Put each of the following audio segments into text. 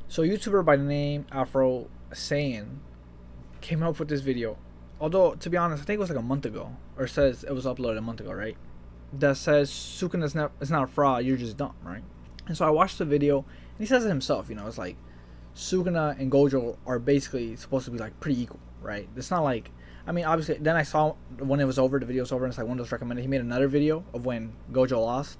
So a YouTuber by the name Afro Saiyan came up with this video. Although, to be honest, I think it was like a month ago. Or says it was uploaded a month ago, right? That says Sukuna is not a fraud, you're just dumb, right? And so I watched the video, and he says it himself, you know, it's like Sukuna and Gojo are basically supposed to be like pretty equal, right? It's not like, I mean, obviously, then I saw when it was over, the video was over, and it's like one of those recommended. He made another video of when Gojo lost,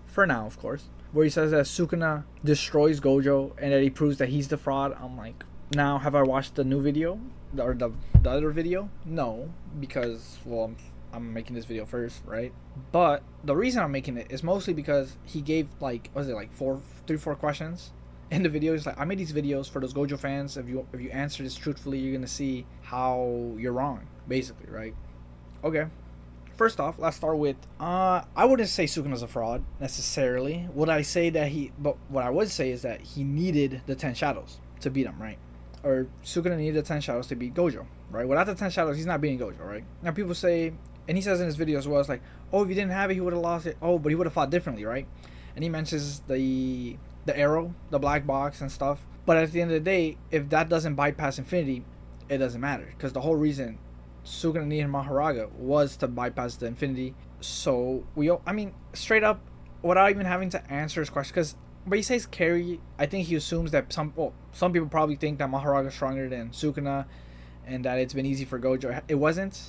for now, of course, where he says that Sukuna destroys Gojo and that he proves that he's the fraud. I'm like, now, have I watched the new video or the other video? No, because, well, I'm making this video first, right? But the reason I'm making it is mostly because he gave like, what was it, like 4 questions in the video. He's like, I made these videos for those Gojo fans. If you answer this truthfully, you're gonna see how you're wrong, basically, right? Okay. First off, let's start with I wouldn't say Sukuna's a fraud necessarily. What I say that but what I would say is that he needed the 10 shadows to beat him, right? Or Sukuna needed the 10 shadows to beat Gojo, right? Without the 10 shadows, he's not beating Gojo, right? Now people say, and he says in his video as well, it's like, oh, if he didn't have it, he would have lost it. Oh, but he would have fought differently, right? And he mentions the arrow, the black box and stuff. But at the end of the day, if that doesn't bypass infinity, it doesn't matter. Because the whole reason Sukuna needed Mahoraga was to bypass the infinity. So, I mean, straight up, without even having to answer his question, because when he says carry, I think he assumes that some people probably think that Mahoraga is stronger than Sukuna and that it's been easy for Gojo. It wasn't,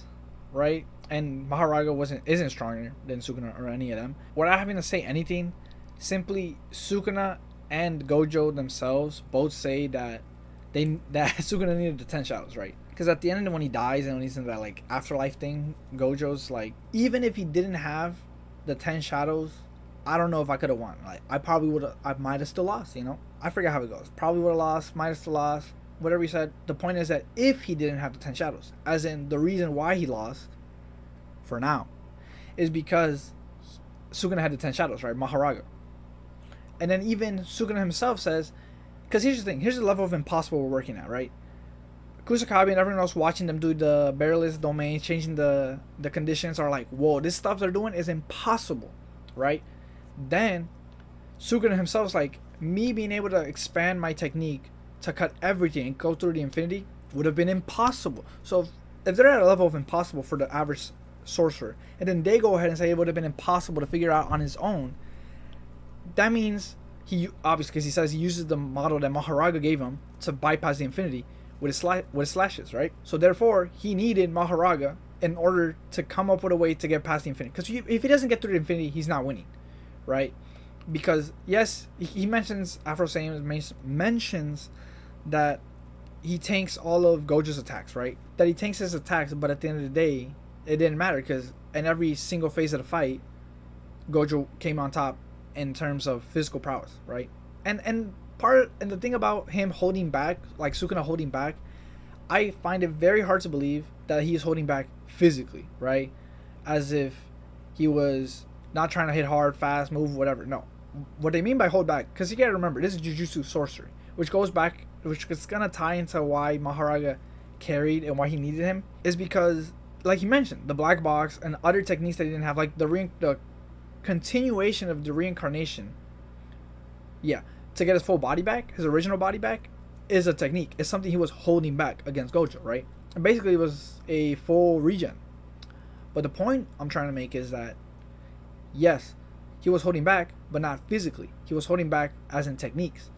right? And Mahoraga isn't stronger than Sukuna or any of them. Without having to say anything, simply Sukuna and Gojo themselves both say that Sukuna needed the 10 shadows, right? Because at the end, when he dies and when he's in that like afterlife thing, Gojo's like, even if he didn't have the 10 shadows, I don't know if I could have won. Like, I might have still lost, you know? I forget how it goes. Probably would have lost, might have still lost, whatever he said. The point is that if he didn't have the 10 shadows, as in the reason why he lost, for now, is because Sukuna had the 10 shadows, right? Mahoraga. And then even Sukuna himself says, because here's the thing, here's the level of impossible we're working at, right? Kusakabe and everyone else watching them do the barrelless domain, changing the conditions are like, whoa, this stuff they're doing is impossible, right? Then Sukuna himself's like, me being able to expand my technique to cut everything and go through the infinity would have been impossible. So if they're at a level of impossible for the average sorcerer, and then they go ahead and say it would have been impossible to figure out on his own, that means he obviously, because he says he uses the model that Mahoraga gave him to bypass the infinity with his slashes, right? So therefore he needed Mahoraga in order to come up with a way to get past the infinity, because if he doesn't get through the infinity, he's not winning, right? Because yes, he mentions, Afro Saiyan mentions that he tanks all of Gojo's attacks, right? That he tanks his attacks, but at the end of the day, it didn't matter, because in every single phase of the fight, Gojo came on top in terms of physical prowess, right? And the thing about him holding back, like Sukuna holding back, I find it very hard to believe that he is holding back physically, right? As if he was not trying to hit hard, fast, move, whatever. No. What they mean by hold back, because you gotta remember, this is Jujutsu sorcery, which goes back, which is gonna tie into why Mahoraga carried and why he needed him, is because, like he mentioned, the black box and other techniques that he didn't have, like the continuation of the reincarnation, yeah, to get his full body back, his original body back, is a technique. It's something he was holding back against Gojo, right? And basically it was a full regen. But the point I'm trying to make is that, yes, he was holding back, but not physically. He was holding back as in techniques.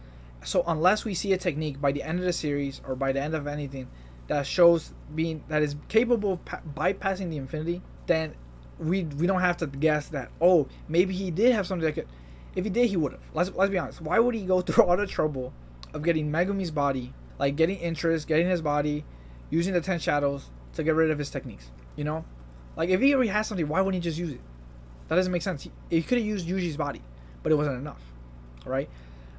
So unless we see a technique by the end of the series or by the end of anything that shows that is capable of bypassing the infinity, then we don't have to guess that, oh, maybe he did have something that could. If he did, he would have. Let's be honest. Why would he go through all the trouble of getting Megumi's body, like getting interest, getting his body, using the 10 shadows to get rid of his techniques? You know, like if he already has something, why wouldn't he just use it? That doesn't make sense. He could have used Yuji's body, but it wasn't enough, right?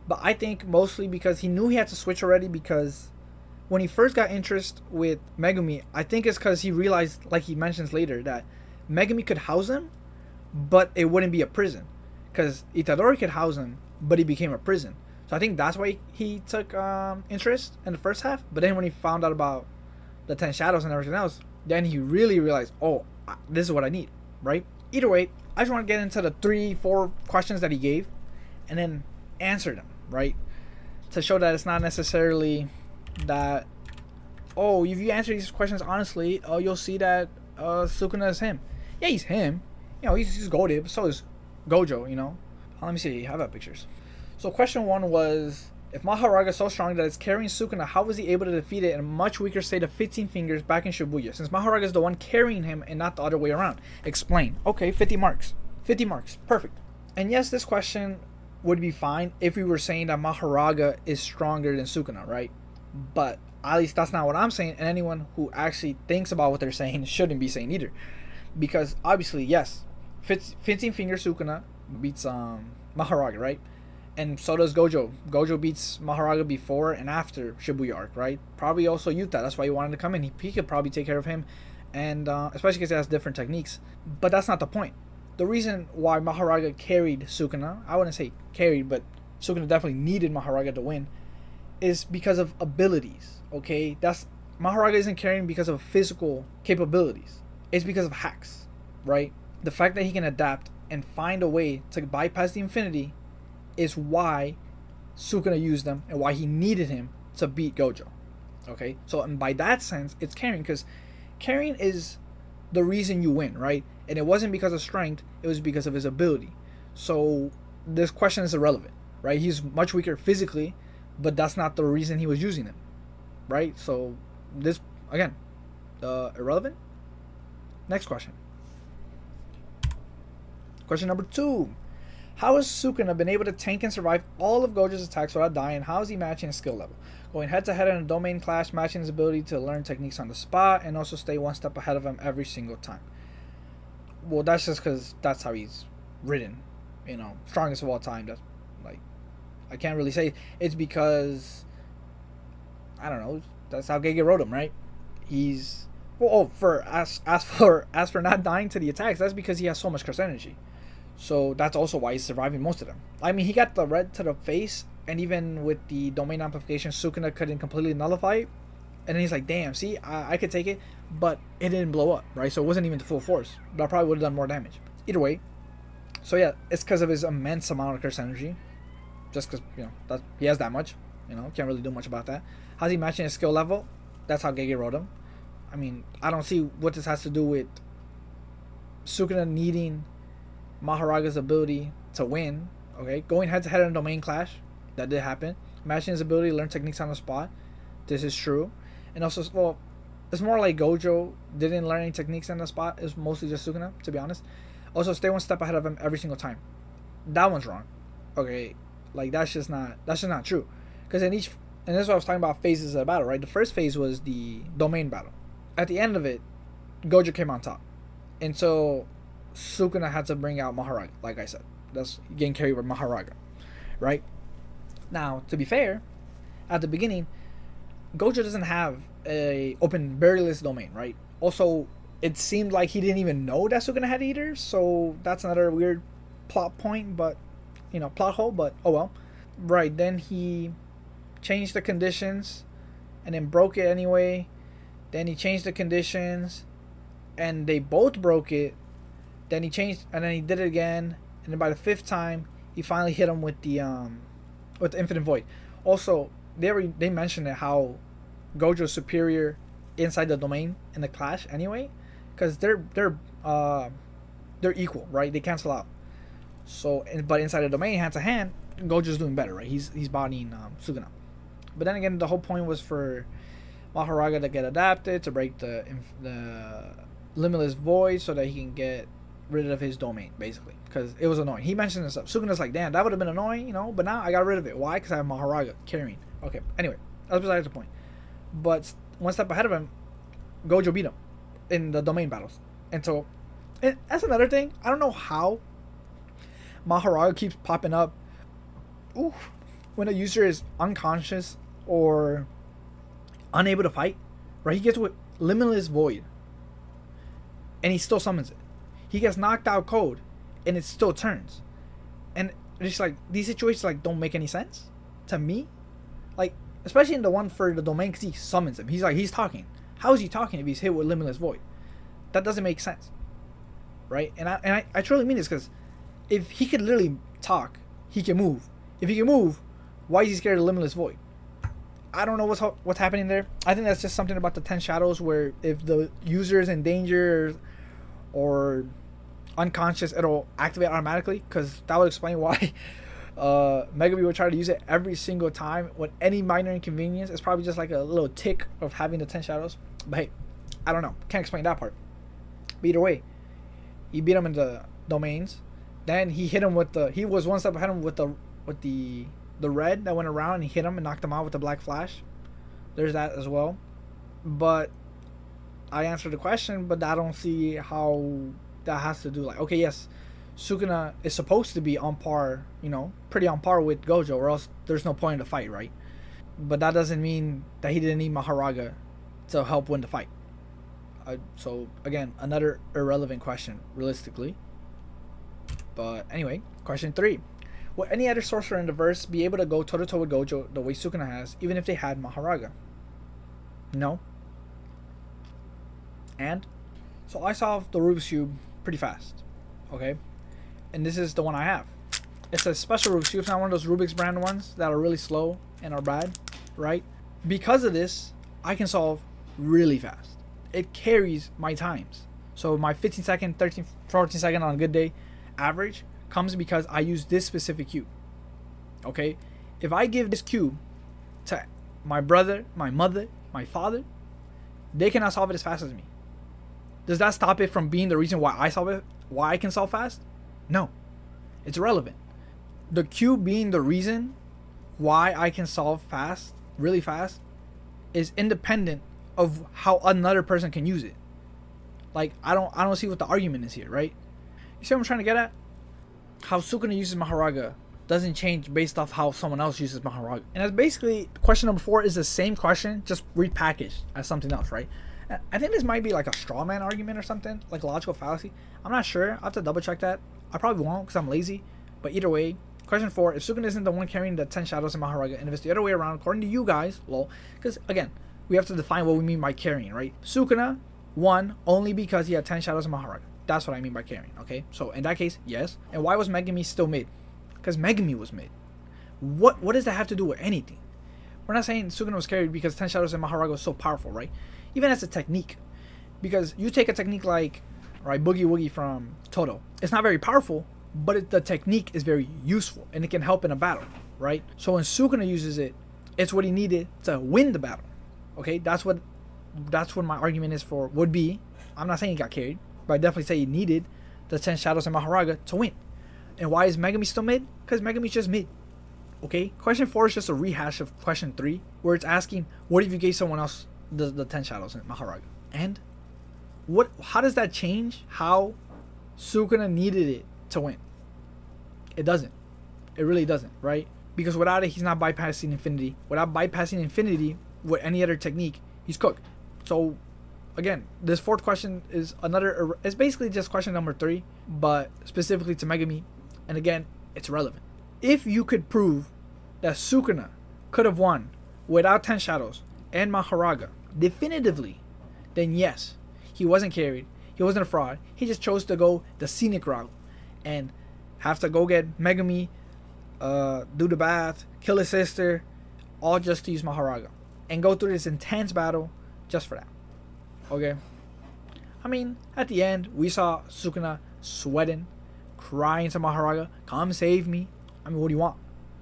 But I think mostly because he knew he had to switch already, because when he first got interest with Megumi, I think it's because he realized, like he mentions later, that Megumi could house him, but it wouldn't be a prison. Because Itadori could house him, but he became a prison. So I think that's why he took interest in the first half. But then when he found out about the 10 shadows and everything else, then he really realized, oh, this is what I need, right? Either way, I just want to get into the 3-4 questions that he gave and then answer them, right? to show that it's not necessarily that, oh, if you answer these questions honestly, oh, you'll see that Sukuna is him. Yeah, he's him. You know, he's goated, but so is Gojo, you know. Let me see, I have pictures. So question 1 was, if Mahoraga is so strong that it's carrying Sukuna, how was he able to defeat it in a much weaker state of 15 fingers back in Shibuya, since Mahoraga is the one carrying him and not the other way around? Explain. Okay, 50 marks. 50 marks. Perfect. And yes, this question would be fine if we were saying that Mahoraga is stronger than Sukuna, right? But at least that's not what I'm saying, and anyone who actually thinks about what they're saying shouldn't be saying either. Because obviously, yes, 15 finger Sukuna beats Mahoraga, right? And so does Gojo. Gojo beats Mahoraga before and after Shibuya arc, right? Probably also Yuta. That's why he wanted to come in. He could probably take care of him, and especially because he has different techniques. But that's not the point. The reason why Mahoraga carried Sukuna, I wouldn't say carried, but Sukuna definitely needed Mahoraga to win, is because of abilities. Okay, that's Mahoraga isn't carrying because of physical capabilities. It's because of hacks, right? The fact that he can adapt and find a way to bypass the infinity is why Sukuna used them and why he needed him to beat Gojo. Okay, so and by that sense, it's carrying, because carrying is the reason you win, right? And it wasn't because of strength, it was because of his ability. So this question is irrelevant, right? He's much weaker physically, but that's not the reason he was using them, right? So this, again, irrelevant. Next question. Question number 2. How has Sukuna been able to tank and survive all of Gojo's attacks without dying? How is he matching his skill level? Going head to head in a domain clash, matching his ability to learn techniques on the spot, and also stay one step ahead of him every single time. Well, that's just because that's how he's written. You know, strongest of all time. That's like, I can't really say it's because, I don't know, that's how Gege wrote him, right? He's, well, as for not dying to the attacks, that's because he has so much curse energy. So that's also why he's surviving most of them. I mean, he got the red to the face, and even with the domain amplification, Sukuna couldn't completely nullify it. And then he's like, damn, see, I could take it, but it didn't blow up, right? So it wasn't even to full force. But I probably would have done more damage. Either way. So yeah, it's because of his immense amount of curse energy. Just because, you know, that he has that much. You know, can't really do much about that. How's he matching his skill level? That's how Gege wrote him. I mean, I don't see what this has to do with Sukuna needing Mahoraga's ability to win. Okay, going head to head in a domain clash, that did happen. Matching his ability to learn techniques on the spot, this is true. And also, well, it's more like Gojo didn't learn any techniques on the spot. It's mostly just Sukuna, to be honest. Also, stay one step ahead of him every single time. That one's wrong. Okay, like that's just not true. Because in each, and this is what I was talking about, phases of the battle, right? The first phase was the domain battle. At the end of it, Gojo came on top, and so Sukuna had to bring out Mahoraga. Like I said, that's getting carried with Mahoraga, right? Now, to be fair, at the beginning, Gojo doesn't have a open barrierless domain, right? Also, it seemed like he didn't even know that Sukuna had eaters, so that's another weird plot point, but, you know, plot hole, but oh well. Right, then he changed the conditions and then broke it anyway. Then he changed the conditions and they both broke it. Then he changed, and then he did it again, and then by the 5th time he finally hit him with the infinite void. Also, they mentioned it, how Gojo's superior inside the domain in the clash anyway, because they're equal, right? They cancel out. So, but inside the domain, hand to hand, Gojo's doing better, right? He's bodying Sukuna. But then again, the whole point was for Mahoraga to get adapted, to break the limitless void, so that he can get rid of his domain, basically, because it was annoying. He mentioned this stuff. Sukuna's like, damn, that would have been annoying, you know, but now I got rid of it. Why? Because I have Mahoraga carrying. Okay, anyway, that's besides the point. But one step ahead of him, Gojo beat him in the domain battles. And so, and that's another thing. I don't know how Mahoraga keeps popping up when a user is unconscious or unable to fight, right? He gets with limitless void and he still summons it. He gets knocked out cold and it still turns. And it's like, these situations like don't make any sense to me. Like, especially in the one for the domain, because he summons him. He's like, he's talking. How is he talking if he's hit with limitless void? That doesn't make sense, right? And I truly mean this, because if he could literally talk, he can move. If he can move, Why is he scared of Limitless Void? I don't know what's happening there. I think that's just something about the 10 shadows where if the user is in danger or unconscious, it'll activate automatically, because that would explain why Megami would try to use it every single time when any minor inconvenience. It's probably just like a little tick of having the 10 shadows. But hey, I don't know. Can't explain that part. But either way, he beat him in the domains. Then he hit him with the... He was one step ahead of him with the red that went around, and he hit him and knocked him out with the black flash. There's that as well. But I answered the question, but I don't see how that has to do. Like, okay, yes, Sukuna is supposed to be on par, you know, pretty on par with Gojo, or else there's no point in the fight, right? But that doesn't mean that he didn't need Mahoraga to help win the fight. So again, another irrelevant question realistically. But anyway, question 3. Would any other sorcerer in the verse be able to go toe to toe with Gojo the way Sukuna has, even if they had Mahoraga? No. And so I solved the Rubik's Cube pretty fast. Okay, and this is the one I have. It's a special Rubik's Cube. It's not one of those Rubik's brand ones that are really slow and are bad, right? Because of this, I can solve really fast. It carries my times. So my 15 second, 13, 14 second on a good day average comes because I use this specific cube. Okay, if I give this cube to my brother, my mother, my father, they cannot solve it as fast as me. Does that stop it from being the reason why I solve it, why I can solve fast? No, it's irrelevant. The cube being the reason why I can solve fast, really fast, is independent of how another person can use it. Like, I don't see what the argument is here, right? You see what I'm trying to get at? How Sukuna uses Mahoraga doesn't change based off how someone else uses Mahoraga. And that's basically, question number 4 is the same question, just repackaged as something else, right? I think this might be like a straw man argument or something, like a logical fallacy. I'm not sure. I have to double check that. I probably won't because I'm lazy. But either way, question 4, if Sukuna isn't the one carrying the 10 shadows in Mahoraga, and if it's the other way around, according to you guys, lol, because again, we have to define what we mean by carrying, right? Sukuna won only because he had 10 shadows in Mahoraga. That's what I mean by carrying, okay? So in that case, yes. And why was Megami still mid? Because Megami was mid. What does that have to do with anything? We're not saying Sukuna was carried because 10 shadows in Mahoraga was so powerful, right? Even as a technique. Because you take a technique like, right, Boogie Woogie from Toto. It's not very powerful, but the technique is very useful and it can help in a battle, right? So when Sukuna uses it, it's what he needed to win the battle. Okay, that's what my argument is for would be. I'm not saying he got carried, but I definitely say he needed the 10 shadows in Mahoraga to win. And why is Megami still mid? Because Megami's just mid. Okay, question 4 is just a rehash of question 3, where it's asking, what if you gave someone else the 10 shadows in Mahoraga? And how does that change how Sukuna needed it to win? It doesn't. It really doesn't, right? Because without it, he's not bypassing infinity. Without bypassing infinity with any other technique, he's cooked. So again, this 4th question is it's basically just question number 3, but specifically to Megami. And again, it's relevant. If you could prove that Sukuna could have won without 10 shadows and Mahoraga definitively, then yes, he wasn't carried, he wasn't a fraud, he just chose to go the scenic route and have to go get Megami, do the bath, kill his sister, all just to use Mahoraga and go through this intense battle just for that. Okay, I mean, at the end we saw Sukuna sweating, crying to Mahoraga, come save me. I mean, what do you want?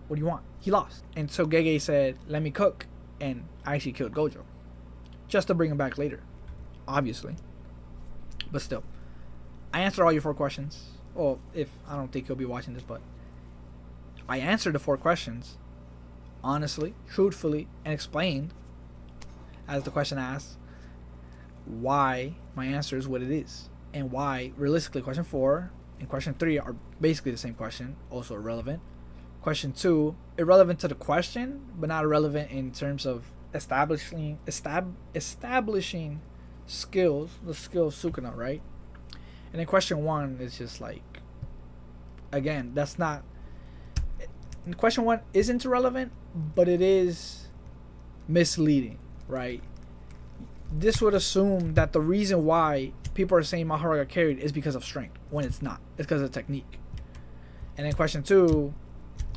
What do you want? He lost. And so Gege said, let me cook, and I actually killed Gojo just to bring him back later, obviously. But still, I answered all your 4 questions. Well, if I don't think he'll be watching this, but I answered the 4 questions honestly, truthfully, and explained, as the question asks, why my answer is what it is, and why realistically question 4 and question 3 are basically the same question, also irrelevant. Question 2, irrelevant to the question, but not irrelevant in terms of establishing skills, the skill of Sukuna, right? And then question 1 is just like, again, that's not, question 1 isn't irrelevant, but it is misleading, right? This would assume that the reason why people are saying Mahoraga carried is because of strength, when it's not. It's because of technique. And then question 2,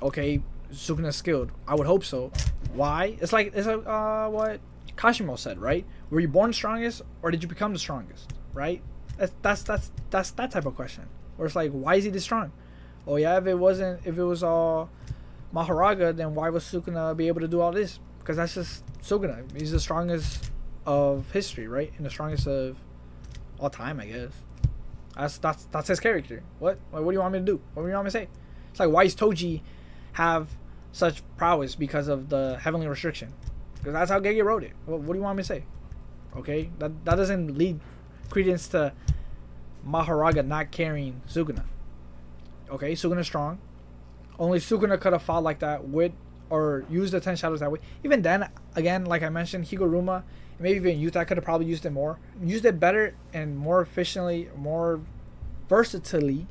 okay, Sukuna's skilled. I would hope so. Why? It's like what Kashimo said, right? Were you born strongest or did you become the strongest? Right? That's that type of question. Where it's like, why is he this strong? Oh yeah, if it was Mahoraga, then why was Sukuna be able to do all this? Because that's just Sukuna. He's the strongest of history, right? And the strongest of all time, I guess. That's his character. What do you want me to do? What do you want me to say? It's like, why does Toji have such prowess because of the heavenly restriction? Because that's how Gege wrote it. What do you want me to say? Okay, that doesn't lead credence to Mahoraga not carrying Sukuna. Okay, Sukuna's strong. Only Sukuna could have fought like that with, or used the 10 shadows that way. Even then, again, like I mentioned, Higuruma, maybe even Yuta could have probably used it more. Used it better and more efficiently, more versatility.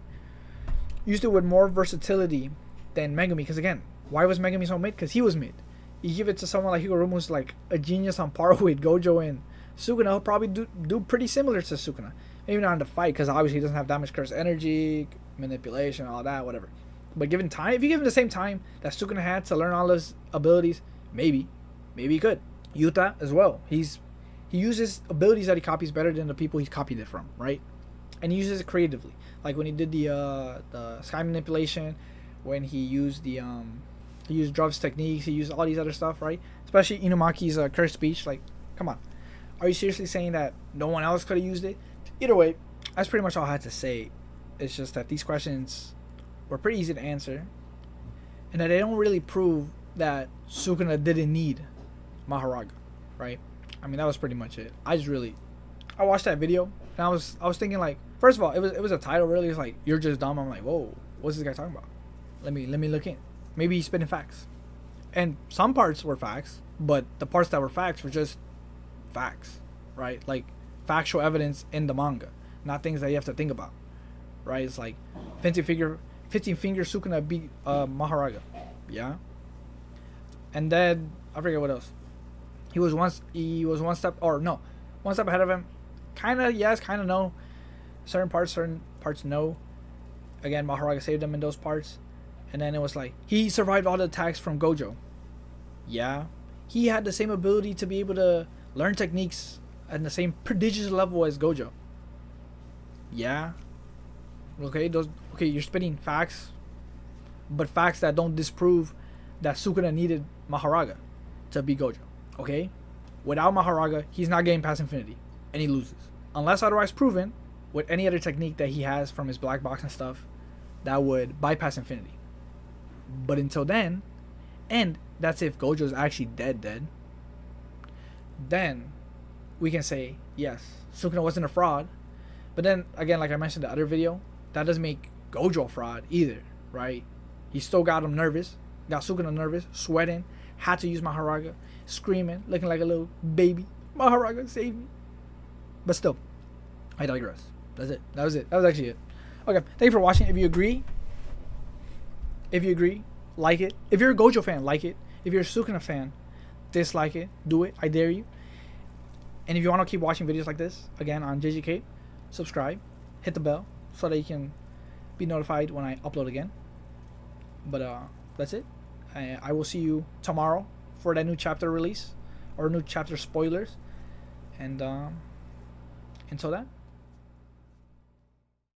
Used it with more versatility than Megumi. Because again, why was Megumi so mid? Because he was mid. You give it to someone like Higuruma who's like a genius on par with Gojo and Sukuna, he'll probably do pretty similar to Sukuna. Maybe not in the fight, because obviously he doesn't have that much curse energy, manipulation, all that, whatever. But given time, if you give him the same time that Sukuna had to learn all his abilities, maybe he could. Yuta as well. He uses abilities that he copies better than the people he's copied it from, right? And he uses it creatively. Like when he did the sky manipulation, when he used he used Druv's techniques, he used all these other stuff, right? Especially Inumaki's cursed speech. Like, come on. Are you seriously saying that no one else could have used it? Either way, that's pretty much all I had to say. It's just that these questions were pretty easy to answer, and that they don't really prove that Sukuna didn't need Mahoraga, right? I mean, that was pretty much it. I watched that video and I was thinking, like, first of all, it was a title really. It's like, you're just dumb. I'm like, whoa, what's this guy talking about? Let me look in. Maybe he's spitting facts, and some parts were facts, but the parts that were facts were just facts, right? Like factual evidence in the manga, not things that you have to think about, right? It's like 15 finger Sukuna beat Mahoraga, yeah. And then I forget what else. He was one step ahead of him. Kind of yes, kind of no. Certain parts no. Again, Mahoraga saved him in those parts. And then it was like, he survived all the attacks from Gojo. Yeah. He had the same ability to be able to learn techniques at the same prodigious level as Gojo. Yeah. Okay, you're spitting facts. But facts that don't disprove that Sukuna needed Mahoraga to beat Gojo. Okay? Without Mahoraga, he's not getting past infinity. And he loses. Unless otherwise proven with any other technique that he has from his black box and stuff that would bypass infinity. But until then, and that's if Gojo is actually dead, then we can say, yes, Sukuna wasn't a fraud. But then, again, like I mentioned in the other video, that doesn't make Gojo a fraud either, right? He still got him nervous, got Sukuna nervous, sweating, had to use Mahoraga, screaming, looking like a little baby. Mahoraga, save me. But still, I digress. That's it. That was it. That was actually it. Okay, thank you for watching. If you agree, like it. If you're a Gojo fan, like it. If you're a Sukuna fan, dislike it. Do it. I dare you. And if you want to keep watching videos like this, again, on JGK, subscribe, hit the bell, so that you can be notified when I upload again. But that's it. I will see you tomorrow for that new chapter release, or new chapter spoilers. And until then,